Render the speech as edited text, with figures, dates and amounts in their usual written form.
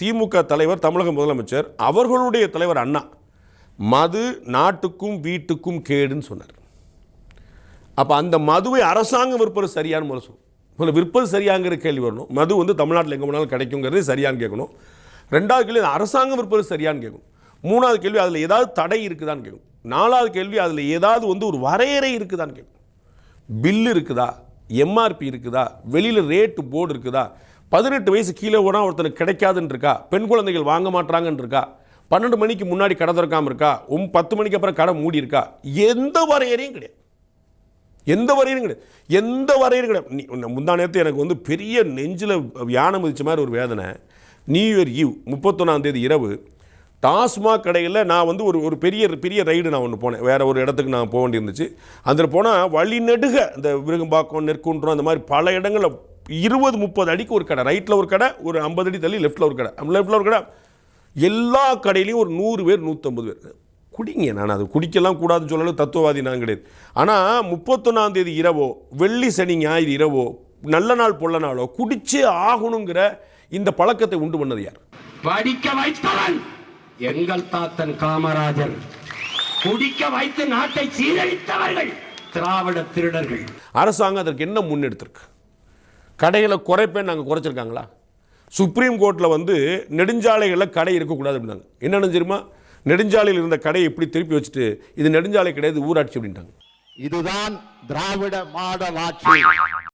திமுக தலைவர் தமிழக முதலமைச்சர் அவர்களுடைய தலைவர் அண்ணா மது நாட்டுக்கும் வீட்டுக்கும் கேடுன்னு சொன்னார். அப்போ அந்த மதுவை அரசாங்கம் விற்பது சரியான முறை சொல்லும். விற்பது சரியாங்கிற கேள்வி வரணும். மது வந்து தமிழ்நாட்டில் எங்கே போனாலும் கிடைக்குங்கிறது சரியான்னு கேட்கணும். ரெண்டாவது கேள்வி அரசாங்கம் விற்பது சரியான்னு கேட்கணும். மூணாவது கேள்வி அதில் ஏதாவது தடை இருக்குதான்னு கேட்கணும். நாலாவது கேள்வி அதில் ஏதாவது வந்து ஒரு வரையறை இருக்குதான்னு கேட்கணும். பில்லு இருக்குதா, எம்ஆர்பி இருக்குதா, வெளியில் ரேட்டு போர்டு இருக்குதா, 18 வயசு கீழே போனால் ஒருத்தனுக்கு கிடைக்காதுன்னு இருக்கா, பெண் குழந்தைகள் வாங்க மாட்டாங்கன்னு இருக்கா, 12 மணிக்கு முன்னாடி கடை திறக்காமல் இருக்கா, 10 மணிக்கு அப்புறம் கடை மூடி இருக்கா, எந்த வரையறையும் கிடையாது. எந்த வரையறையும் கிடையாது. எந்த வரையறையும் கிடையாது. முந்தா நேரத்து எனக்கு வந்து பெரிய நெஞ்சில் யானை மிதிச்ச மாதிரி ஒரு வேதனை. நியூ இயர் ஈவ் 31ஆம் தேதி இரவு டாஸ்மாக் கடையில் நான் வந்து ஒரு பெரிய ரைடு நான் ஒன்று போனேன். வேறு ஒரு இடத்துக்கு நான் போக வேண்டியிருந்துச்சு. அதில் போனால் வழி நெடுக இந்த விருகம்பாக்கம், நெற்குன்றம் அந்த மாதிரி பல இடங்களில் 20-30 அடிக்கு ஒரு கடை, ரைட்டில் ஒரு கடை, ஒரு 50 அடி தள்ளி லெஃப்ட்டில் ஒரு கடை, லெஃப்ட்டில் ஒரு கடை, எல்லா கடையிலையும் ஒரு 100 பேர் 150 பேர் குடிங்க. நான் அது குடிக்கலாம் கூடாதுன்னு சொல்லலாம், தத்துவவாதி நான் கிடையாது. ஆனால் 31ஆம் தேதி இரவோ, வெள்ளி சனி ஞாயிறு இரவோ, நல்ல நாள் பொல்ல நாளோ குடிச்சே ஆகணுங்கிற இந்த பழக்கத்தை உண்டு பண்ணது யார்? படிக்க வைத்தவன் எங்கள் தாத்தன் காமராஜர். குடிக்க வைத்து நாட்டை சீரழித்தவர்கள் திராவிட திருடர்கள். அரசாங்கம் அதற்கு என்ன முன்னெடுத்திருக்கு? கடைகளை குறைப்பேன் நாங்கள் குறைச்சிருக்காங்களா? சுப்ரீம் கோர்ட்டில் வந்து நெடுஞ்சாலைகளில் கடை இருக்கக்கூடாது அப்படின்னாங்க. என்னென்னு தெரியுமா? நெடுஞ்சாலையில் இருந்த கடையை எப்படி திருப்பி வச்சுட்டு இது நெடுஞ்சாலை கிடையாது ஊராட்சி அப்படின்ட்டாங்க. இதுதான் திராவிட மாடல் ஆட்சி.